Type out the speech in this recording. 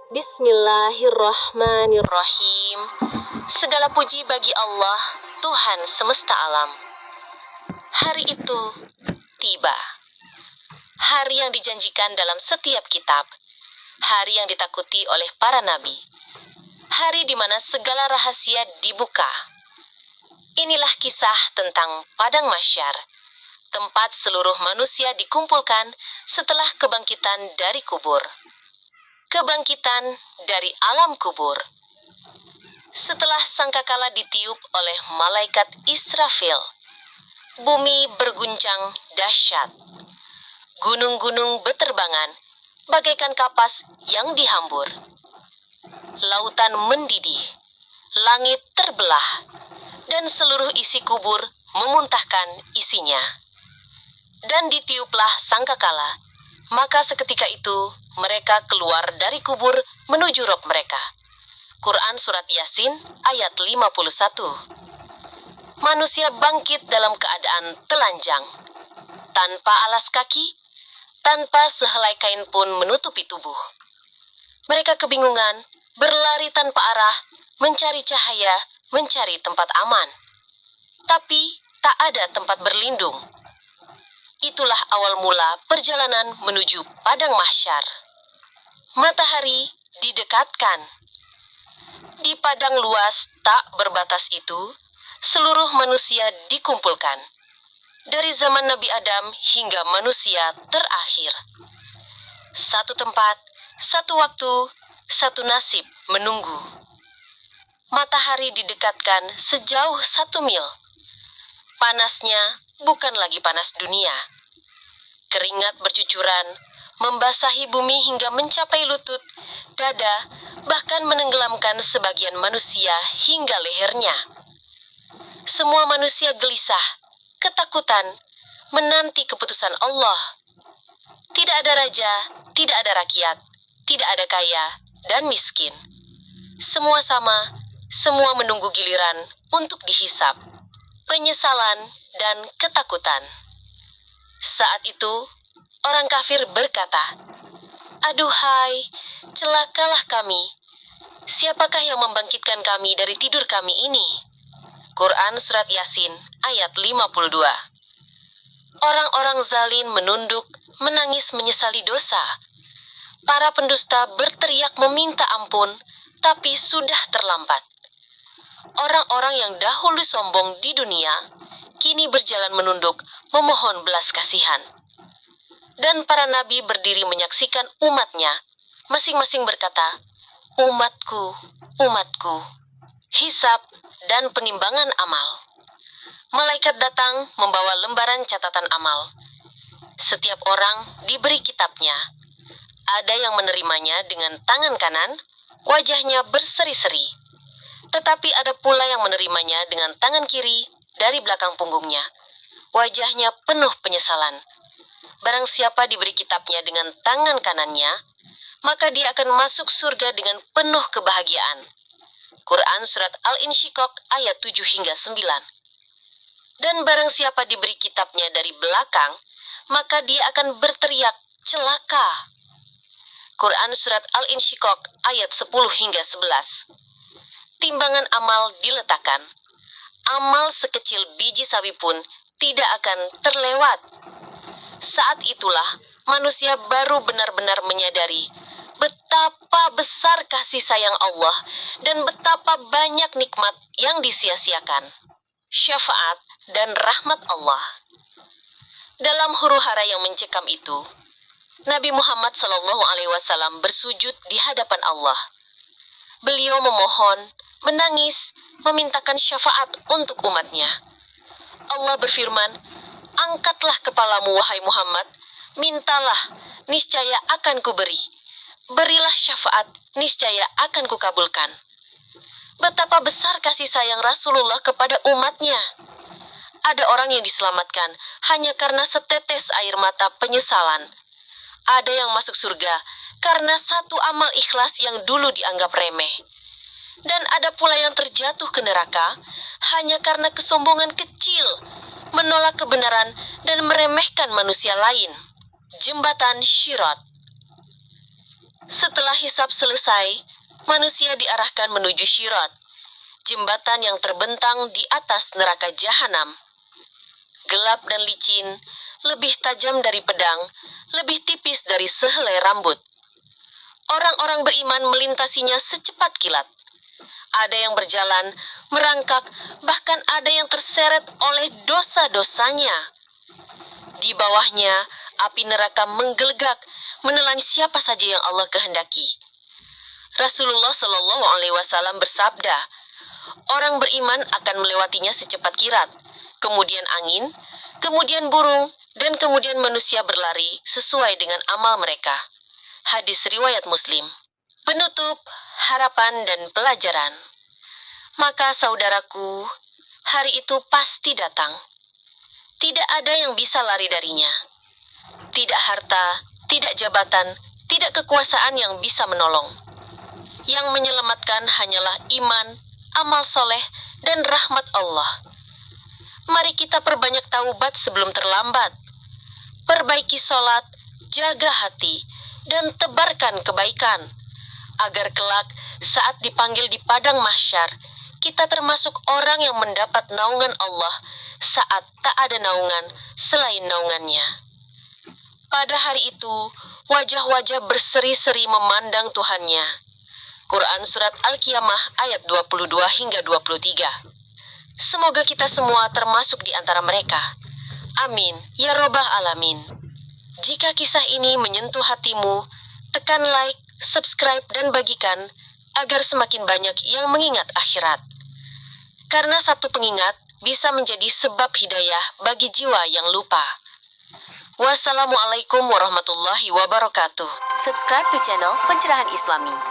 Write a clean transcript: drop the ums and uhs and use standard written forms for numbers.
Bismillahirrahmanirrahim. Segala puji bagi Allah, Tuhan semesta alam. Hari itu tiba. Hari yang dijanjikan dalam setiap kitab. Hari yang ditakuti oleh para nabi. Hari di mana segala rahasia dibuka. Inilah kisah tentang Padang Mahsyar, tempat seluruh manusia dikumpulkan setelah kebangkitan dari kubur. Kebangkitan dari alam kubur. Setelah sangkakala ditiup oleh malaikat Israfil, bumi berguncang dahsyat. Gunung-gunung beterbangan bagaikan kapas yang dihambur. Lautan mendidih, langit terbelah, dan seluruh isi kubur memuntahkan isinya. Dan ditiuplah sangkakala, maka seketika itu mereka keluar dari kubur menuju rob mereka. Quran Surat Yasin ayat 51. Manusia bangkit dalam keadaan telanjang, tanpa alas kaki, tanpa sehelai kain pun menutupi tubuh. Mereka kebingungan, berlari tanpa arah, mencari cahaya, mencari tempat aman. Tapi tak ada tempat berlindung. Itulah awal mula perjalanan menuju Padang Mahsyar. Matahari didekatkan. Di padang luas tak berbatas itu, seluruh manusia dikumpulkan. Dari zaman Nabi Adam hingga manusia terakhir. Satu tempat, satu waktu, satu nasib menunggu. Matahari didekatkan sejauh 1 mil. Panasnya bukan lagi panas dunia. Keringat bercucuran, membasahi bumi hingga mencapai lutut, dada, bahkan menenggelamkan sebagian manusia hingga lehernya. Semua manusia gelisah, ketakutan, menanti keputusan Allah. Tidak ada raja, tidak ada rakyat, tidak ada kaya dan miskin. Semua sama, semua menunggu giliran untuk dihisap. Penyesalan dan ketakutan. Saat itu, orang kafir berkata, "Aduhai, celakalah kami. Siapakah yang membangkitkan kami dari tidur kami ini?" Quran Surat Yasin ayat 52. Orang-orang zalim menunduk, menangis menyesali dosa. Para pendusta berteriak meminta ampun, tapi sudah terlambat. Orang-orang yang dahulu sombong di dunia, kini berjalan menunduk, memohon belas kasihan. Dan para nabi berdiri menyaksikan umatnya, masing-masing berkata, "Umatku, umatku." Hisab dan penimbangan amal. Malaikat datang membawa lembaran catatan amal. Setiap orang diberi kitabnya. Ada yang menerimanya dengan tangan kanan, wajahnya berseri-seri. Tetapi ada pula yang menerimanya dengan tangan kiri dari belakang punggungnya. Wajahnya penuh penyesalan. Barang siapa diberi kitabnya dengan tangan kanannya, maka dia akan masuk surga dengan penuh kebahagiaan. Quran Surat Al-Insyiqaq ayat 7 hingga 9. Dan barang siapa diberi kitabnya dari belakang, maka dia akan berteriak, "Celaka." Quran Surat Al-Insyiqaq ayat 10 hingga 11. Timbangan amal diletakkan. Amal sekecil biji sawi pun tidak akan terlewat. Saat itulah manusia baru benar-benar menyadari betapa besar kasih sayang Allah dan betapa banyak nikmat yang disia-siakan. Syafaat dan rahmat Allah. Dalam huru-hara yang mencekam itu, Nabi Muhammad SAW bersujud di hadapan Allah. Beliau memohon, menangis, memintakan syafaat untuk umatnya. Allah berfirman, "Angkatlah kepalamu wahai Muhammad, mintalah, niscaya akan kuberi. Berilah syafaat, niscaya akan kukabulkan." Betapa besar kasih sayang Rasulullah kepada umatnya. Ada orang yang diselamatkan hanya karena setetes air mata penyesalan. Ada yang masuk surga karena satu amal ikhlas yang dulu dianggap remeh. Dan ada pula yang terjatuh ke neraka hanya karena kesombongan kecil, menolak kebenaran dan meremehkan manusia lain. Jembatan Syirat. Setelah hisab selesai, manusia diarahkan menuju Syirat, jembatan yang terbentang di atas neraka jahanam. Gelap dan licin, lebih tajam dari pedang, lebih tipis dari sehelai rambut. Orang-orang beriman melintasinya secepat kilat. Ada yang berjalan, merangkak, bahkan ada yang terseret oleh dosa-dosanya. Di bawahnya, api neraka menggelegak, menelan siapa saja yang Allah kehendaki. Rasulullah Shallallahu Alaihi Wasallam bersabda, orang beriman akan melewatinya secepat kilat, kemudian angin, kemudian burung, dan kemudian manusia berlari sesuai dengan amal mereka. Hadis riwayat Muslim. Penutup, harapan dan pelajaran. Maka saudaraku, hari itu pasti datang. Tidak ada yang bisa lari darinya. Tidak harta, tidak jabatan, tidak kekuasaan yang bisa menolong. Yang menyelamatkan hanyalah iman, amal soleh, dan rahmat Allah. Mari kita perbanyak taubat sebelum terlambat. Perbaiki sholat, jaga hati, dan tebarkan kebaikan. Agar kelak saat dipanggil di padang mahsyar, kita termasuk orang yang mendapat naungan Allah saat tak ada naungan selain naungannya. Pada hari itu, wajah-wajah berseri-seri memandang Tuhannya. Quran Surat Al-Qiyamah ayat 22 hingga 23. Semoga kita semua termasuk di antara mereka. Amin, ya Robbal Alamin. Jika kisah ini menyentuh hatimu, tekan like, subscribe, dan bagikan agar semakin banyak yang mengingat akhirat. Karena satu pengingat bisa menjadi sebab hidayah bagi jiwa yang lupa. Wassalamualaikum warahmatullahi wabarakatuh. Subscribe to channel Pencerahan Islami.